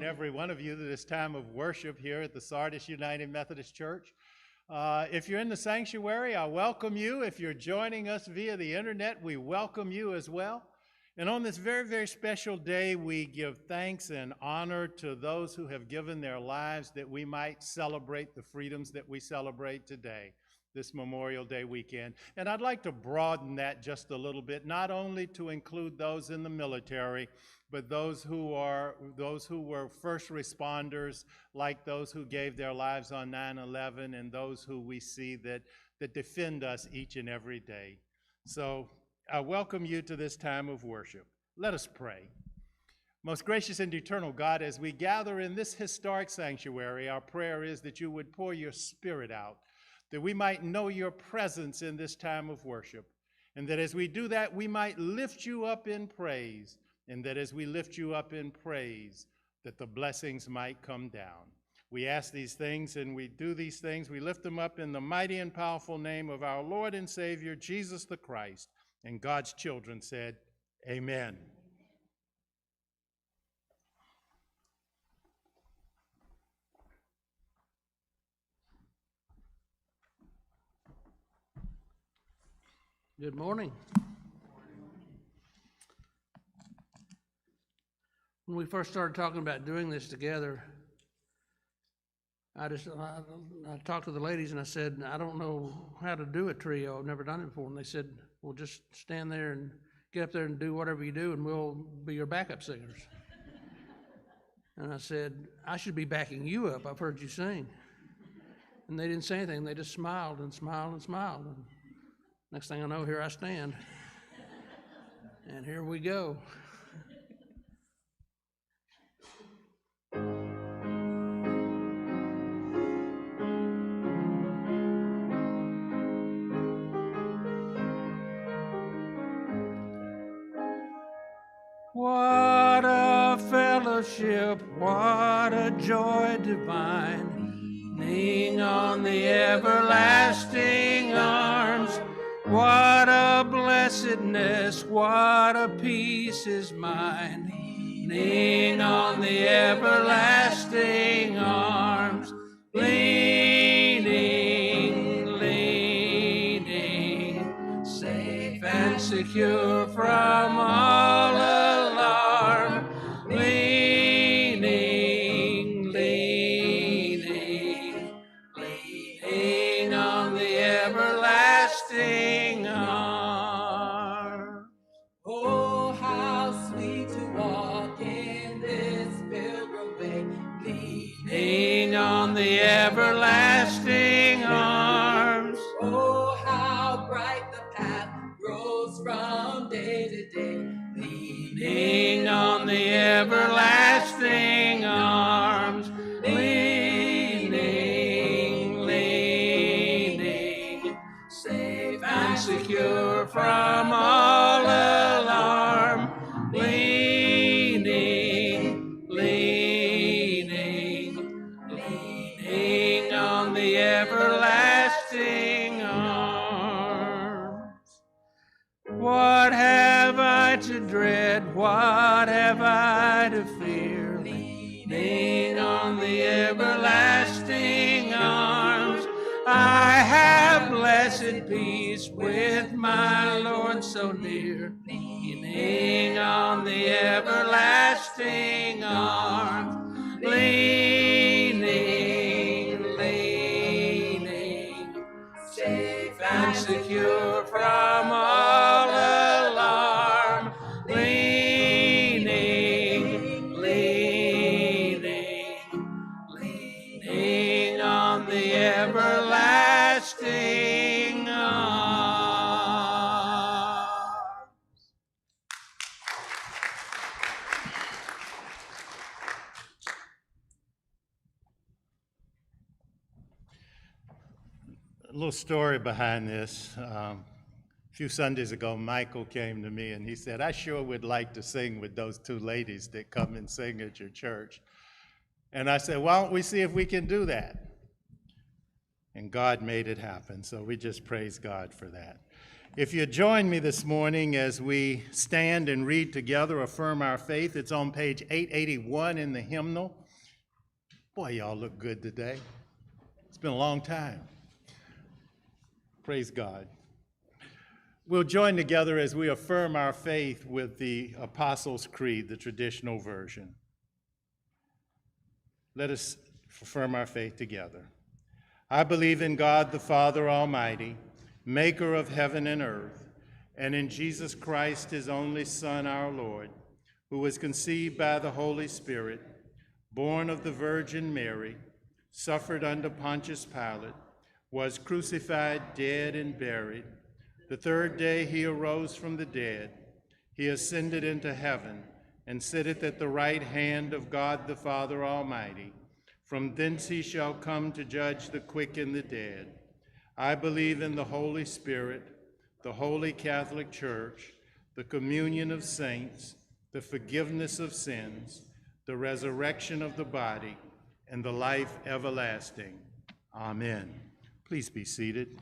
Every one of you to this time of worship here at the Sardis United Methodist Church. If you're in the sanctuary, I welcome you. If you're joining us via the internet, we welcome you as well. And on this very, very special day, we give thanks and honor to those who have given their lives that we might celebrate the freedoms that we celebrate today, this Memorial Day weekend. And I'd like to broaden that just a little bit, not only to include those in the military, but those who were first responders, like those who gave their lives on 9/11, and those who we see that defend us each and every day. So I welcome you to this time of worship. Let us pray. Most gracious and eternal God, as we gather in this historic sanctuary, our prayer is that you would pour your Spirit out, that we might know your presence in this time of worship, and that as we do that, we might lift you up in praise, and that as we lift you up in praise, that the blessings might come down. We ask these things and we do these things. We lift them up in the mighty and powerful name of our Lord and Savior, Jesus the Christ. And God's children said, amen. Good morning. When we first started talking about doing this together, I talked to the ladies and I said, I don't know how to do a trio. I've never done it before. And they said, well, just stand there and get up there and do whatever you do and we'll be your backup singers. And I said, I should be backing you up. I've heard you sing. And they didn't say anything. They just smiled and smiled and smiled. And next thing I know, here I stand. And here we go. What a fellowship, what a joy divine, leaning on the everlasting arms. What a blessedness, what a peace is mine, leaning on the everlasting arms. Leaning, safe and secure from all alarm. Leaning on the everlasting arms. Oh, how sweet to walk in this pilgrim way, leaning on the everlasting arms. Oh, how bright the path grows from day to day, leaning on the everlasting arms. Leaning, safe and secure from all alarm. Leaning on the everlasting arms. What have I to dread? What have I to fear? Leaning on the everlasting arms. I have blessed peace with my Lord so near. Leaning on the everlasting arms. Leaning, safe and secure from the everlasting arms. A little story behind this. A few Sundays ago, Michael came to me and he said, I sure would like to sing with those two ladies that come and sing at your church. And I said, why don't we see if we can do that? And God made it happen, so we just praise God for that. If you join me this morning as we stand and read together, Affirm Our Faith, it's on page 881 in the hymnal. Boy, y'all look good today. It's been a long time. Praise God. We'll join together as we affirm our faith with the Apostles' Creed, the traditional version. Let us affirm our faith together. I believe in God the Father Almighty, maker of heaven and earth, and in Jesus Christ, his only Son, our Lord, who was conceived by the Holy Spirit, born of the Virgin Mary, suffered under Pontius Pilate, was crucified, dead, and buried. The third day he arose from the dead. He ascended into heaven and sitteth at the right hand of God the Father Almighty. From thence he shall come to judge the quick and the dead. I believe in the Holy Spirit, the Holy Catholic Church, the communion of saints, the forgiveness of sins, the resurrection of the body, and the life everlasting. Amen. Please be seated.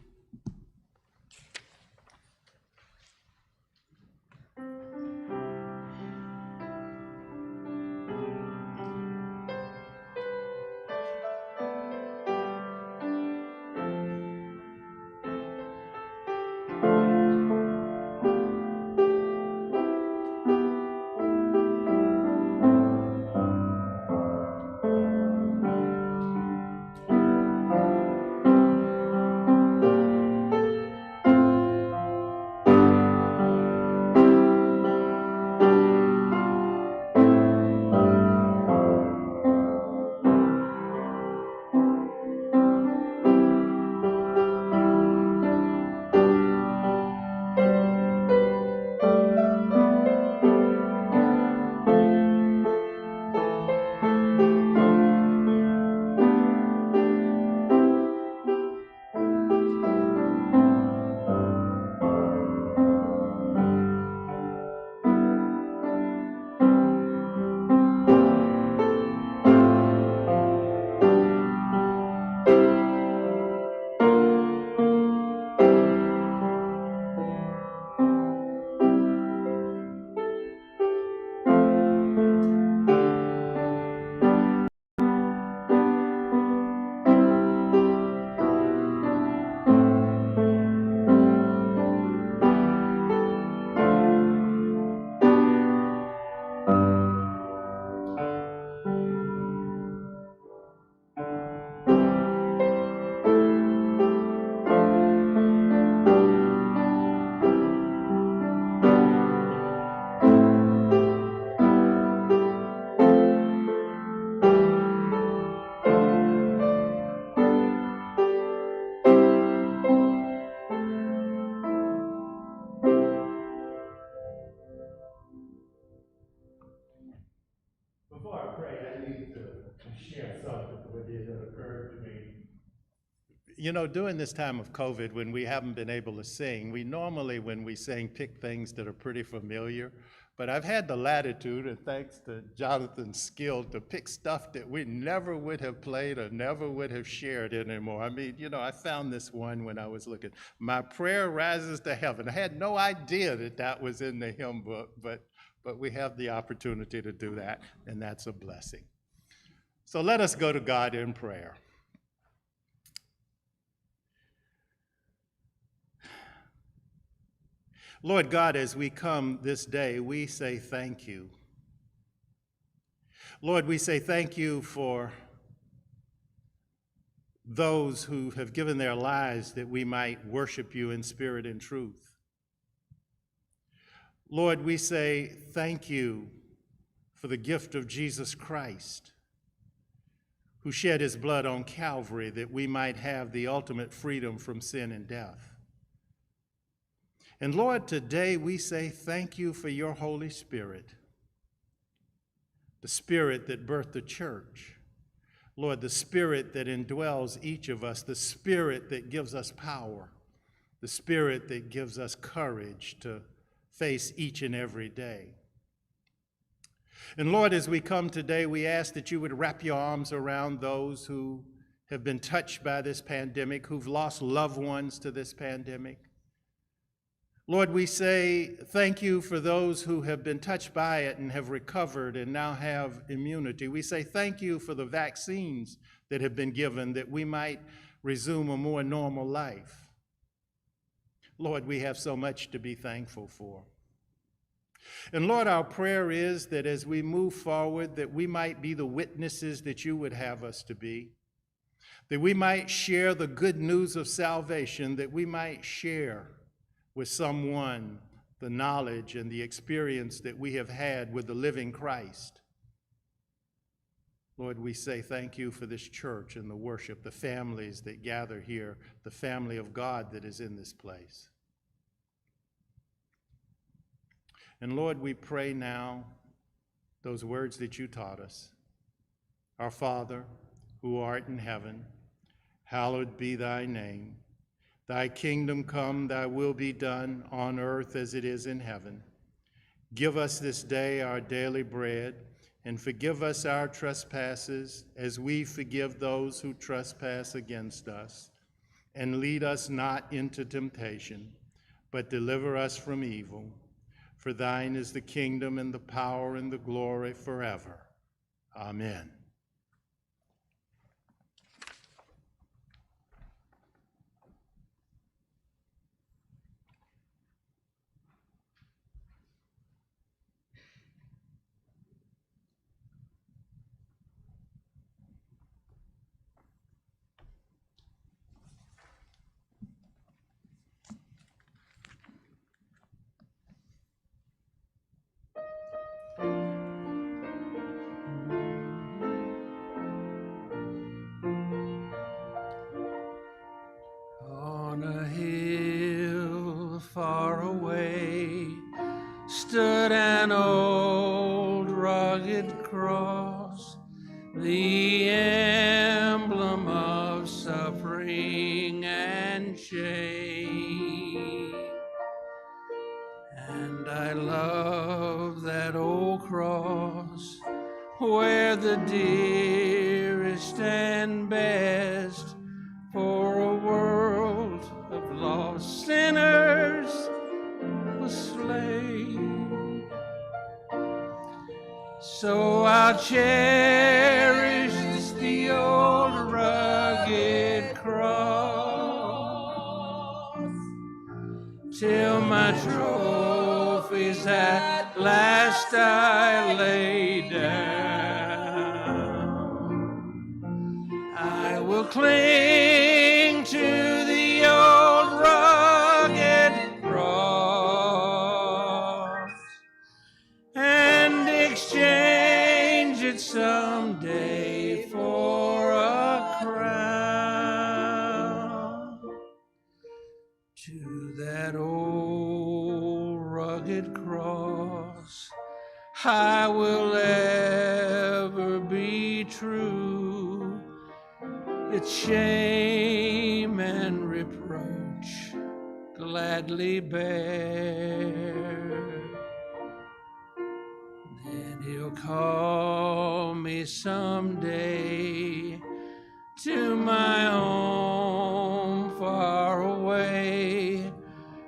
Before I pray, I need to share something with you that occurred to me. You know, during this time of COVID, when we haven't been able to sing, we normally, when we sing, pick things that are pretty familiar. But I've had the latitude, and thanks to Jonathan's skill, to pick stuff that we never would have played or never would have shared anymore. I mean, you know, I found this one when I was looking. My prayer rises to heaven. I had no idea that that was in the hymn book, but we have the opportunity to do that, and that's a blessing. So let us go to God in prayer. Lord God, as we come this day, we say thank you. Lord, we say thank you for those who have given their lives that we might worship you in spirit and truth. Lord, we say thank you for the gift of Jesus Christ, who shed his blood on Calvary that we might have the ultimate freedom from sin and death. And Lord, today we say thank you for your Holy Spirit, the Spirit that birthed the church. Lord, the Spirit that indwells each of us, the Spirit that gives us power, the Spirit that gives us courage to face each and every day. And Lord, as we come today, we ask that you would wrap your arms around those who have been touched by this pandemic, who've lost loved ones to this pandemic. Lord, we say thank you for those who have been touched by it and have recovered and now have immunity. We say thank you for the vaccines that have been given that we might resume a more normal life. Lord, we have so much to be thankful for. And Lord, our prayer is that as we move forward, that we might be the witnesses that you would have us to be, that we might share the good news of salvation, that we might share with someone the knowledge and the experience that we have had with the living Christ. Lord, we say thank you for this church and the worship, the families that gather here, the family of God that is in this place. And Lord, we pray now those words that you taught us. Our Father, who art in heaven, hallowed be thy name. Thy kingdom come, thy will be done on earth as it is in heaven. Give us this day our daily bread, and forgive us our trespasses as we forgive those who trespass against us. And lead us not into temptation, but deliver us from evil. For thine is the kingdom and the power and the glory forever. Amen. On a hill far away stood an old rugged cross, the emblem of suffering and shame. And I love that old cross where the dearest and best for a world of lost sinners was slain. So I'll cherish the old rugged cross till my trophies at last I lay down. I will cling to the old rugged cross and exchange it someday for a crown. To that old rugged cross I will ever be true. Its shame and reproach gladly bear. Then he'll call me someday to my home far away,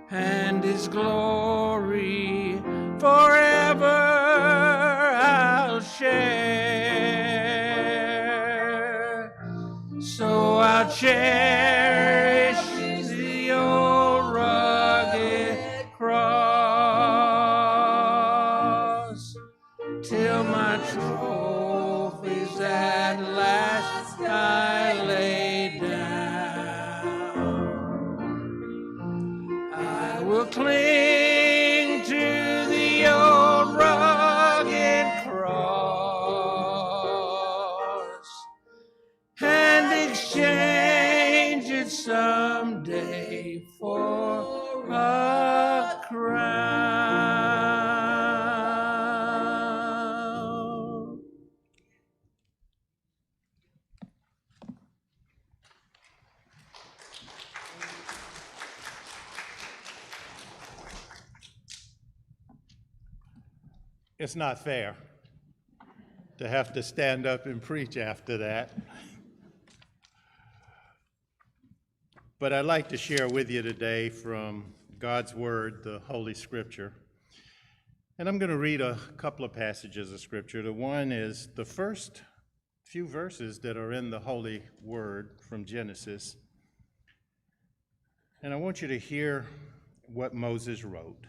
and his glory forever I'll share. So I'll cherish the old rugged cross till my trophies at last I lay down. I will cling to the old rugged cross exchange it someday for a crown. It's not fair to have to stand up and preach after that. But I'd like to share with you today from God's Word, the Holy Scripture. And I'm going to read a couple of passages of Scripture. The one is the first few verses that are in the Holy Word from Genesis. And I want you to hear what Moses wrote.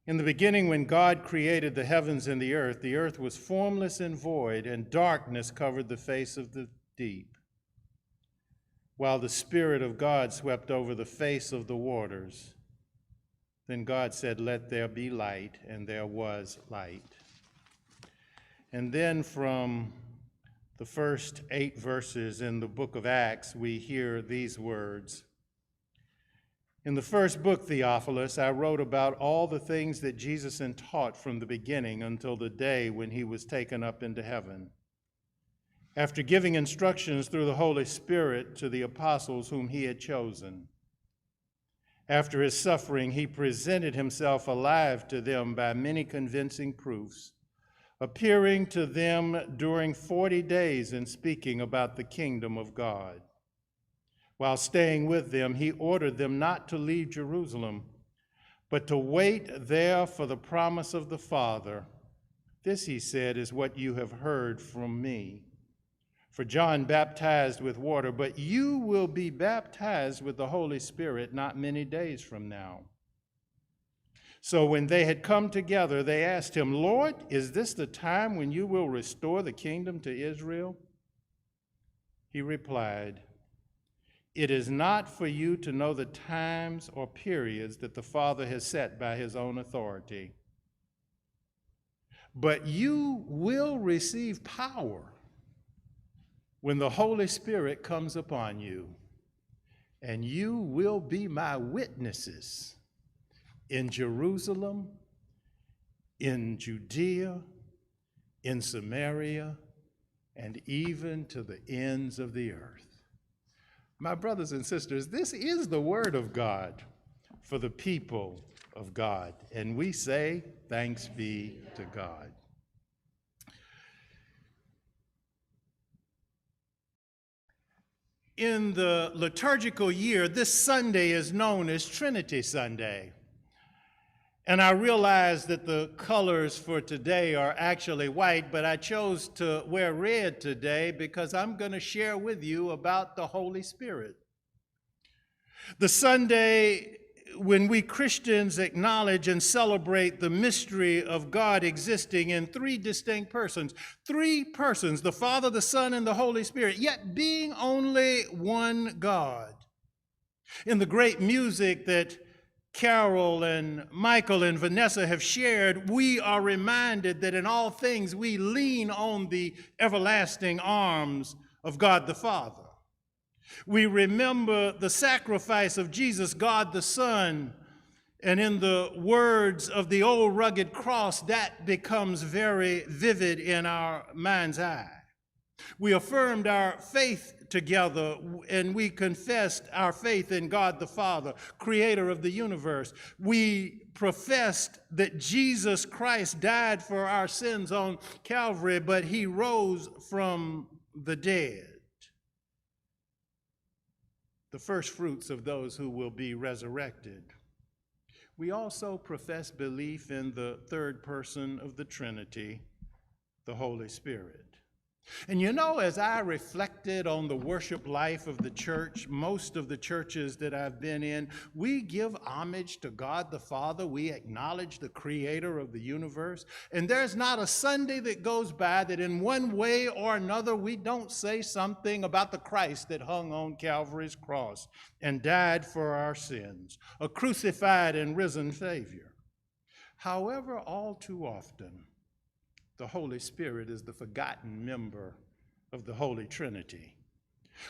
In the beginning, when God created the heavens and the earth was formless and void, and darkness covered the face of the deep, while the Spirit of God swept over the face of the waters. Then God said, "Let there be light," and there was light. And then from the first 8 verses in the book of Acts, we hear these words. In the first book, Theophilus, I wrote about all the things that Jesus had taught from the beginning until the day when he was taken up into heaven. After giving instructions through the Holy Spirit to the apostles whom he had chosen. After his suffering, he presented himself alive to them by many convincing proofs, appearing to them during 40 days and speaking about the kingdom of God. While staying with them, he ordered them not to leave Jerusalem, but to wait there for the promise of the Father. This, he said, is what you have heard from me. For John baptized with water, but you will be baptized with the Holy Spirit not many days from now. So when they had come together, they asked him, Lord, is this the time when you will restore the kingdom to Israel? He replied, it is not for you to know the times or periods that the Father has set by his own authority, but you will receive power when the Holy Spirit comes upon you, and you will be my witnesses in Jerusalem, in Judea, in Samaria, and even to the ends of the earth. My brothers and sisters, this is the word of God for the people of God, and we say, thanks be to God. In the liturgical year, this Sunday is known as Trinity Sunday. And I realize that the colors for today are actually white, but I chose to wear red today because I'm going to share with you about the Holy Spirit. The Sunday when we Christians acknowledge and celebrate the mystery of God existing in 3 distinct persons. 3 persons, the Father, the Son, and the Holy Spirit, yet being only one God. In the great music that Carol and Michael and Vanessa have shared, we are reminded that in all things we lean on the everlasting arms of God the Father. We remember the sacrifice of Jesus, God the Son, and in the words of the old rugged cross, that becomes very vivid in our mind's eye. We affirmed our faith together, and we confessed our faith in God the Father, creator of the universe. We professed that Jesus Christ died for our sins on Calvary, but he rose from the dead, the first fruits of those who will be resurrected. We also profess belief in the third person of the Trinity, the Holy Spirit. And you know, as I reflected on the worship life of the church, most of the churches that I've been in, we give homage to God the Father. We acknowledge the creator of the universe. And there's not a Sunday that goes by that in one way or another we don't say something about the Christ that hung on Calvary's cross and died for our sins, a crucified and risen Savior. However, all too often, the Holy Spirit is the forgotten member of the Holy Trinity.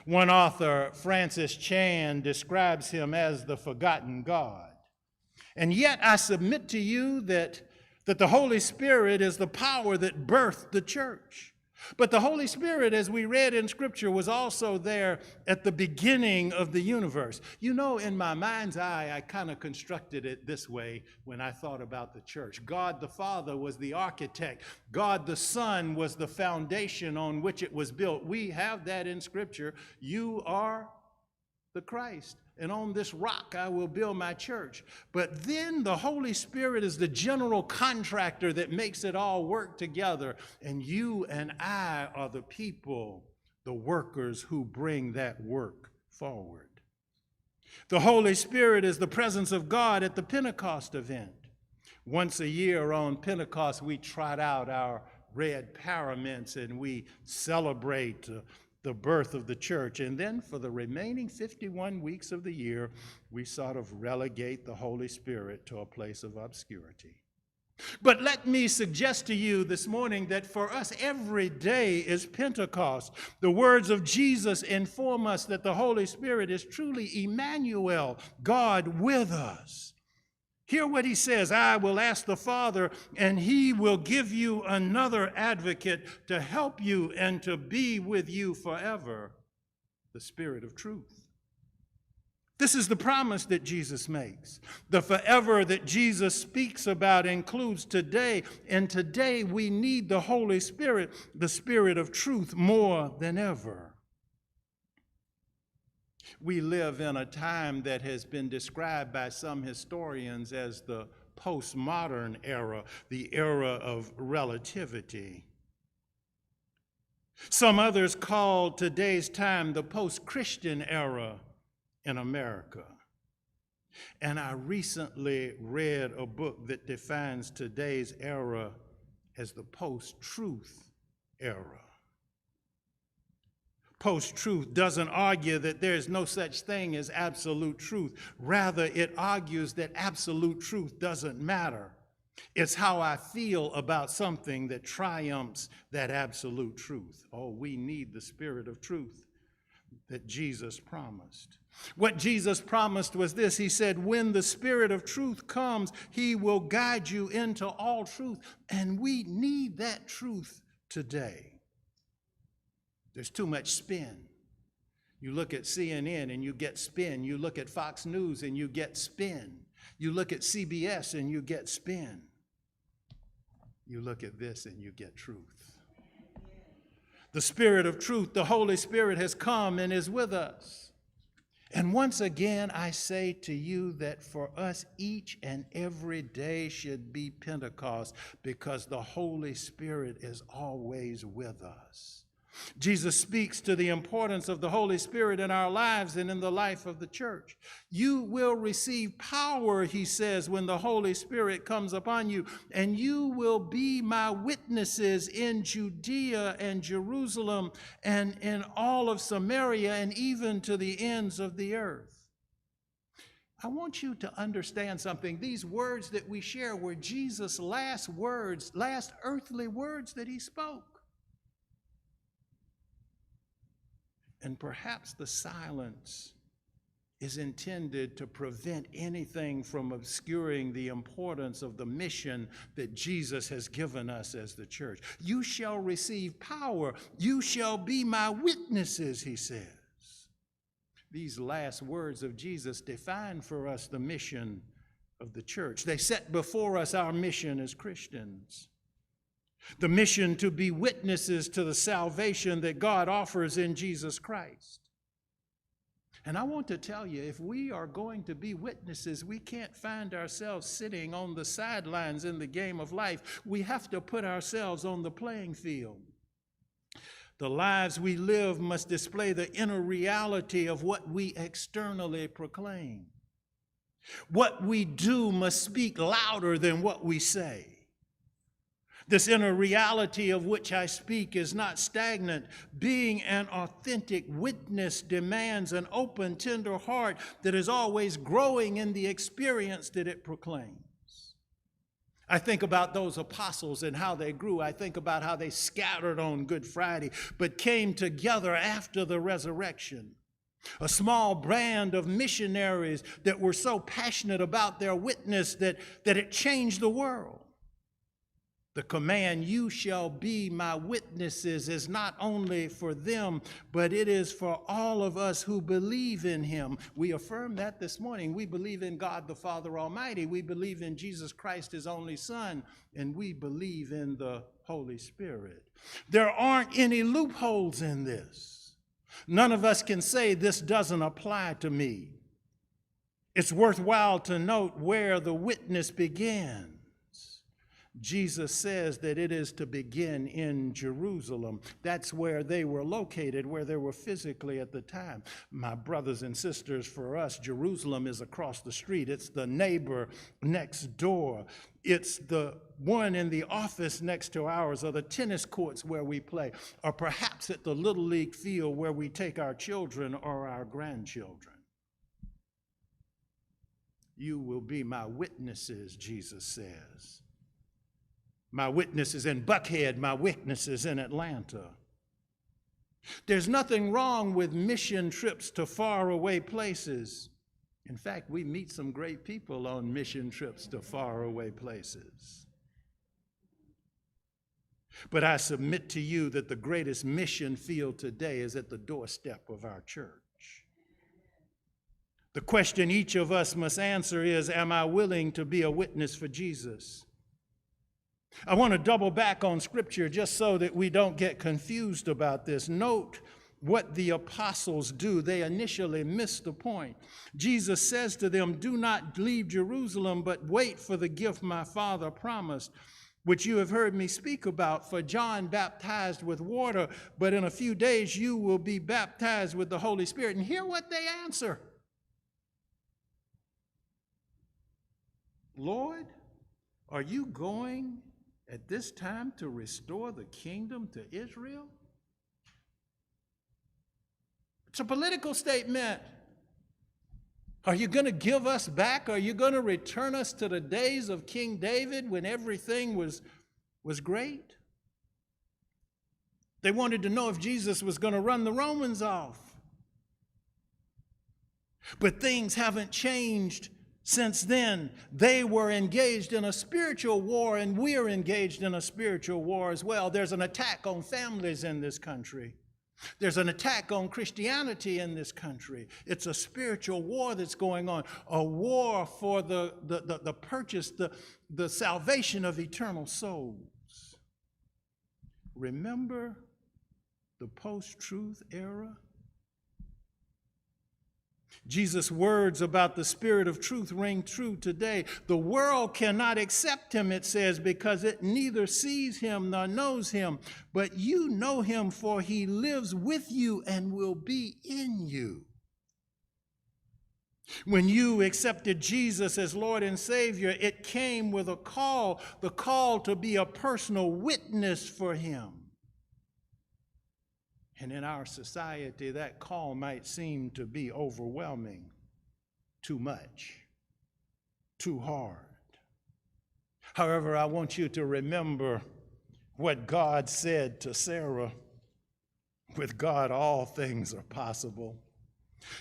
One author, Francis Chan, describes him as the forgotten God. And yet I submit to you that the Holy Spirit is the power that birthed the church. But the Holy Spirit, as we read in Scripture, was also there at the beginning of the universe. You know, in my mind's eye, I kind of constructed it this way when I thought about the church. God the Father was the architect. God the Son was the foundation on which it was built. We have that in Scripture. You are the Christ, and on this rock I will build my church. But then the Holy Spirit is the general contractor that makes it all work together, and you and I are the people, the workers who bring that work forward. The Holy Spirit is the presence of God at the Pentecost event. Once a year on Pentecost, we trot out our red paraments and we celebrate the birth of the church. And then for the remaining 51 weeks of the year, we sort of relegate the Holy Spirit to a place of obscurity. But let me suggest to you this morning that for us, every day is Pentecost. The words of Jesus inform us that the Holy Spirit is truly Emmanuel, God with us. Hear what he says, I will ask the Father, and he will give you another advocate to help you and to be with you forever, the Spirit of truth. This is the promise that Jesus makes. The forever that Jesus speaks about includes today, and today we need the Holy Spirit, the Spirit of truth, more than ever. We live in a time that has been described by some historians as the postmodern era, the era of relativity. Some others call today's time the post-Christian era in America. And I recently read a book that defines today's era as the post-truth era. Post-truth doesn't argue that there is no such thing as absolute truth. Rather, it argues that absolute truth doesn't matter. It's how I feel about something that triumphs that absolute truth. Oh, we need the Spirit of truth that Jesus promised. What Jesus promised was this. He said, when the Spirit of truth comes, he will guide you into all truth. And we need that truth today. There's too much spin. You look at CNN and you get spin. You look at Fox News and you get spin. You look at CBS and you get spin. You look at this and you get truth. The Spirit of truth, the Holy Spirit, has come and is with us. And once again, I say to you that for us, each and every day should be Pentecost, because the Holy Spirit is always with us. Jesus speaks to the importance of the Holy Spirit in our lives and in the life of the church. You will receive power, he says, when the Holy Spirit comes upon you, and you will be my witnesses in Judea and Jerusalem and in all of Samaria and even to the ends of the earth. I want you to understand something. These words that we share were Jesus' last words, last earthly words that he spoke. And perhaps the silence is intended to prevent anything from obscuring the importance of the mission that Jesus has given us as the church. You shall receive power. You shall be my witnesses, he says. These last words of Jesus define for us the mission of the church. They set before us our mission as Christians. The mission to be witnesses to the salvation that God offers in Jesus Christ. And I want to tell you, if we are going to be witnesses, we can't find ourselves sitting on the sidelines in the game of life. We have to put ourselves on the playing field. The lives we live must display the inner reality of what we externally proclaim. What we do must speak louder than what we say. This inner reality of which I speak is not stagnant. Being an authentic witness demands an open, tender heart that is always growing in the experience that it proclaims. I think about those apostles and how they grew. I think about how they scattered on Good Friday, but came together after the resurrection. A small band of missionaries that were so passionate about their witness that it changed the world. The command, "You shall be my witnesses," is not only for them, but it is for all of us who believe in him. We affirmed that this morning. We believe in God the Father Almighty. We believe in Jesus Christ, his only Son, and we believe in the Holy Spirit. There aren't any loopholes in this. None of us can say this doesn't apply to me. It's worthwhile to note where the witness begins. Jesus says that it is to begin in Jerusalem. That's where they were located, where they were physically at the time. My brothers and sisters, for us, Jerusalem is across the street. It's the neighbor next door. It's the one in the office next to ours, or the tennis courts where we play, or perhaps at the Little League field where we take our children or our grandchildren. You will be my witnesses, Jesus says. My witnesses in Buckhead, my witnesses in Atlanta. There's nothing wrong with mission trips to faraway places. In fact, we meet some great people on mission trips to faraway places. But I submit to you that the greatest mission field today is at the doorstep of our church. The question each of us must answer is, am I willing to be a witness for Jesus? I want to double back on Scripture just so that we don't get confused about this. Note what the apostles do. They initially missed the point. Jesus says to them, "Do not leave Jerusalem, but wait for the gift my Father promised, which you have heard me speak about. For John baptized with water, but in a few days you will be baptized with the Holy Spirit." And hear what they answer. "Lord, are you going at this time to restore the kingdom to Israel?" It's a political statement. Are you going to give us back? Are you going to return us to the days of King David when everything was great? They wanted to know if Jesus was going to run the Romans off. But things haven't changed since then. They were engaged in a spiritual war, and we're engaged in a spiritual war as well. There's an attack on families in this country. There's an attack on Christianity in this country. It's a spiritual war that's going on, a war for the purchase, the salvation of eternal souls. Remember the post-truth era? Jesus' words about the Spirit of truth ring true today. The world cannot accept him, it says, because it neither sees him nor knows him. But you know him, for he lives with you and will be in you. When you accepted Jesus as Lord and Savior, it came with a call, the call to be a personal witness for him. And in our society, that call might seem to be overwhelming, too much, too hard. However, I want you to remember what God said to Sarah. With God, all things are possible.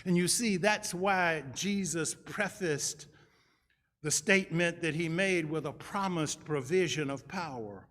And you see, that's why Jesus prefaced the statement that he made with a promised provision of power.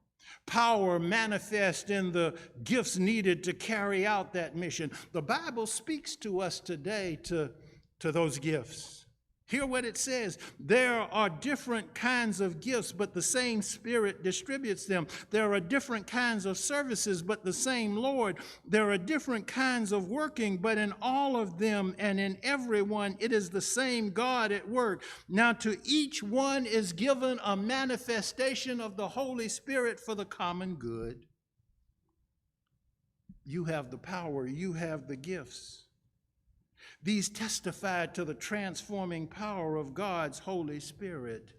Power manifest in the gifts needed to carry out that mission. The Bible speaks to us today to those gifts. Hear what it says. There are different kinds of gifts, but the same Spirit distributes them. There are different kinds of services, but the same Lord. There are different kinds of working, but in all of them and in everyone, it is the same God at work. Now to each one is given a manifestation of the Holy Spirit for the common good. You have the power, you have the gifts. These testified to the transforming power of God's Holy Spirit.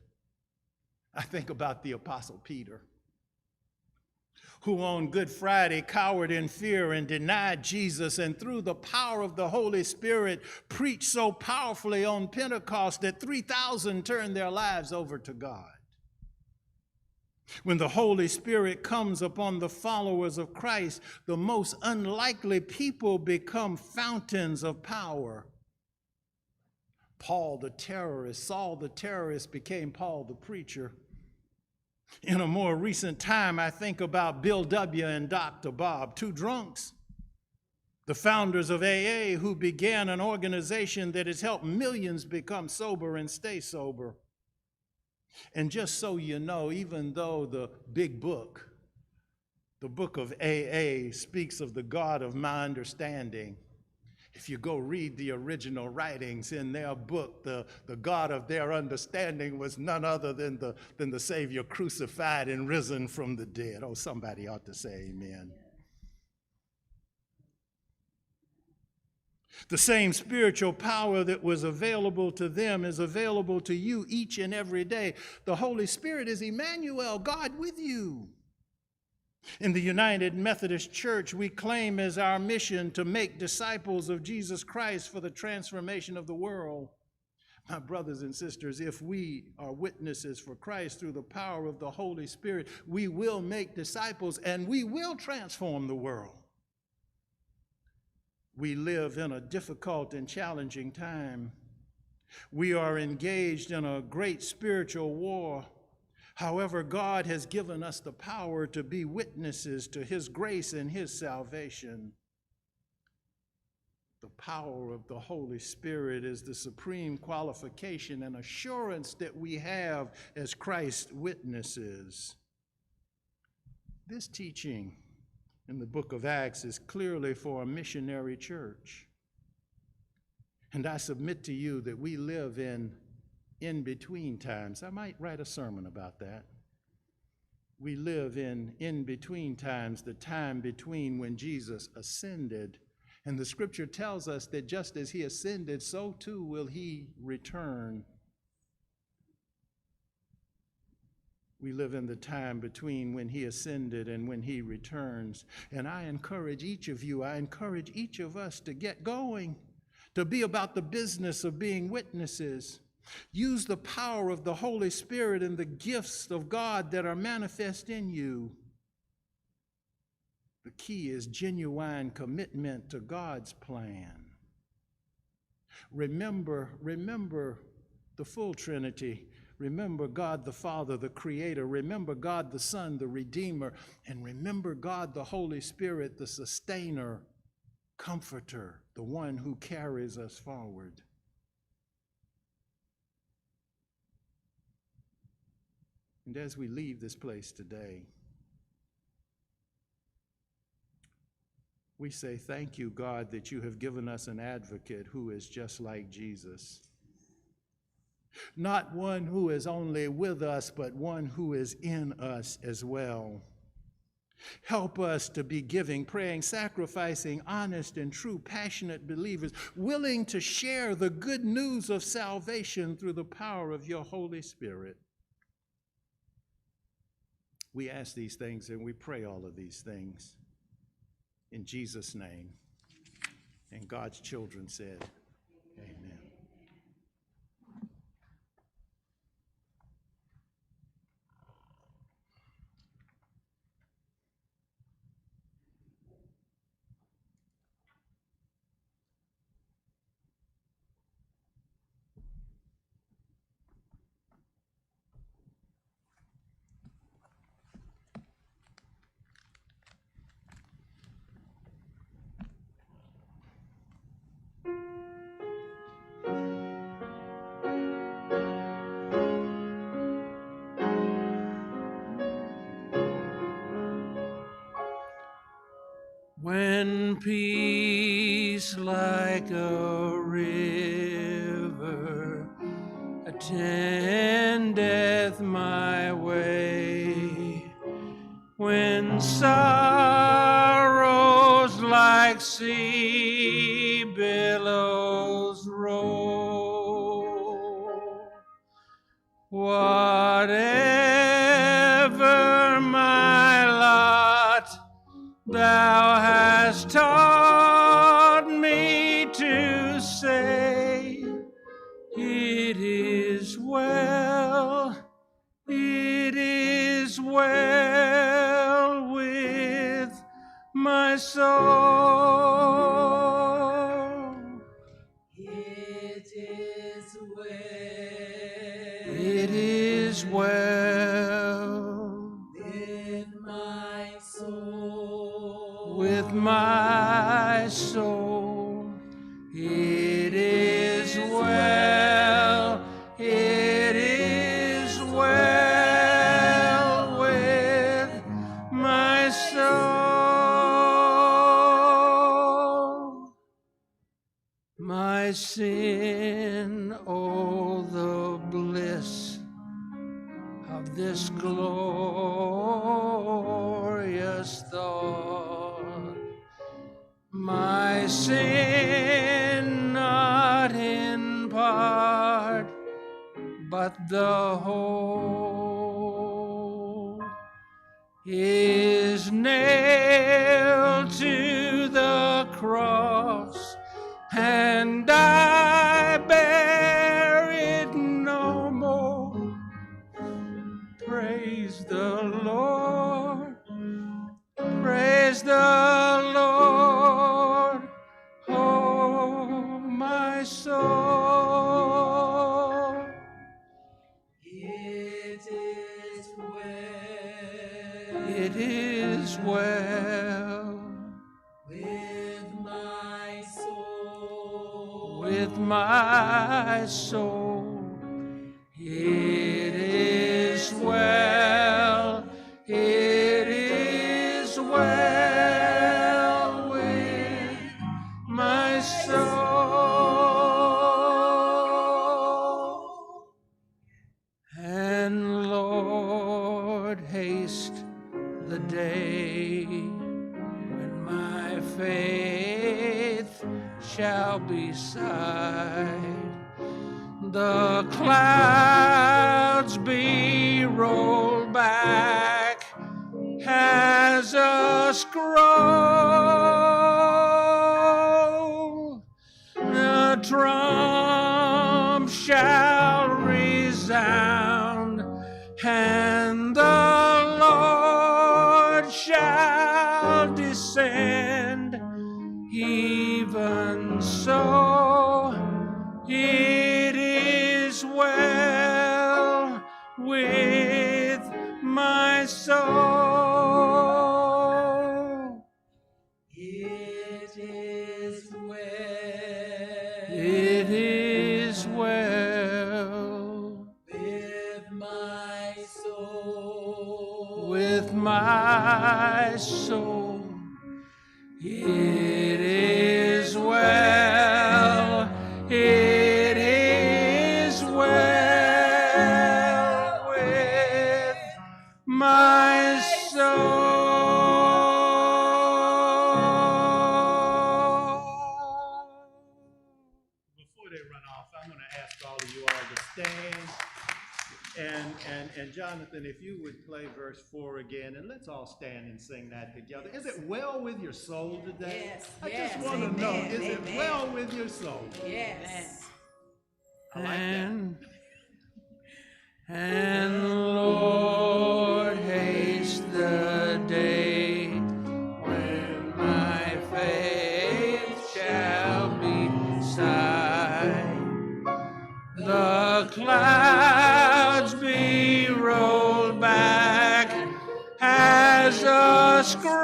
I think about the Apostle Peter, who on Good Friday cowered in fear and denied Jesus, and through the power of the Holy Spirit preached so powerfully on Pentecost that 3,000 turned their lives over to God. When the Holy Spirit comes upon the followers of Christ, the most unlikely people become fountains of power. Paul the terrorist, Saul the terrorist became Paul the preacher. In a more recent time, I think about Bill W. and Dr. Bob, two drunks, the founders of AA, who began an organization that has helped millions become sober and stay sober. And just so you know, even though the big book, the book of AA, speaks of the God of my understanding, if you go read the original writings in their book, the God of their understanding was none other than the Savior crucified and risen from the dead. Oh, somebody ought to say amen. The same spiritual power that was available to them is available to you each and every day. The Holy Spirit is Emmanuel, God with you. In the United Methodist Church, we claim as our mission to make disciples of Jesus Christ for the transformation of the world. My brothers and sisters, if we are witnesses for Christ through the power of the Holy Spirit, we will make disciples and we will transform the world. We live in a difficult and challenging time. We are engaged in a great spiritual war. However, God has given us the power to be witnesses to His grace and His salvation. The power of the Holy Spirit is the supreme qualification and assurance that we have as Christ's witnesses. This teaching in the book of Acts is clearly for a missionary church. And I submit to you that we live in between times. I might write a sermon about that. We live in between times, the time between when Jesus ascended. And the scripture tells us that just as He ascended, so too will He return. We live in the time between when He ascended and when He returns. And I encourage each of you, I encourage each of us to get going, to be about the business of being witnesses. Use the power of the Holy Spirit and the gifts of God that are manifest in you. The key is genuine commitment to God's plan. Remember the full Trinity. Remember God the Father, the Creator. Remember God the Son, the Redeemer. And remember God the Holy Spirit, the Sustainer, Comforter, the one who carries us forward. And as we leave this place today, we say, thank you, God, that you have given us an advocate who is just like Jesus. Not one who is only with us, but one who is in us as well. Help us to be giving, praying, sacrificing, honest and true, passionate believers, willing to share the good news of salvation through the power of your Holy Spirit. We ask these things and we pray all of these things in Jesus' name. And God's children said, amen. When peace like a river attendeth my way, when sorrows like sea billows roll, whatever my lot, Thou hast taught me to say, it is well, it is well well with my soul. with my soul. It is well, it is well with my soul. My sin, oh, the bliss of this glorious thought. My sin, not in part, but the whole, is nailed to the cross, and I bear it no more. Praise the Lord, praise the Lord, oh my soul. It is well. It is well with my soul. with my soul. It is well, it is well with my soul. And Lord, haste the day when my faith shall be sight. The clouds be rolled back as a scroll. The trump shall resound, and the Lord shall descend. Even so, it is well with my soul. It is well. It is well with my soul. with my soul. It is well, it is well with my soul. Before they run off, I'm going to ask all of you all to stand. And Jonathan, if you would play verse 4 again, and let's all stand and sing that together. Is it well with your soul today? Yes, I yes, just want to know, amen, is it amen. well with your soul? Yes. I like that. And Lord, haste the day when my faith shall be sight. The clouds be rolled back as a scroll.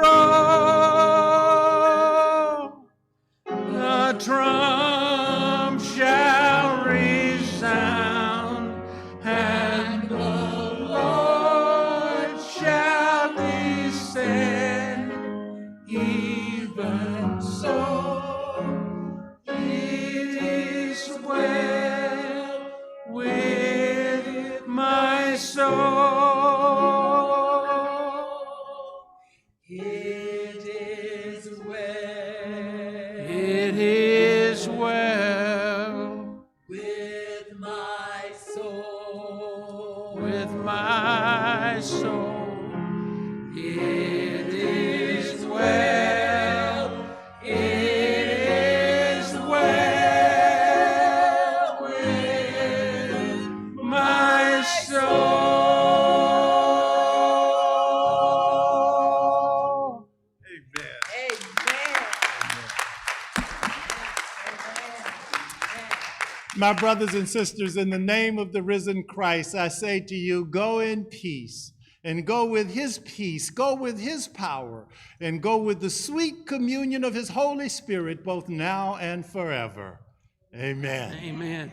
The trump shall resound, and the Lord shall descend. Even so, it is well with my soul. It is well. It is well with my soul. with my soul. It is well, it is well with my soul. Amen. Amen. My brothers and sisters, in the name of the risen Christ, I say to you, go in peace, and go with his peace, go with his power, and go with the sweet communion of his Holy Spirit, both now and forever. Amen. Amen.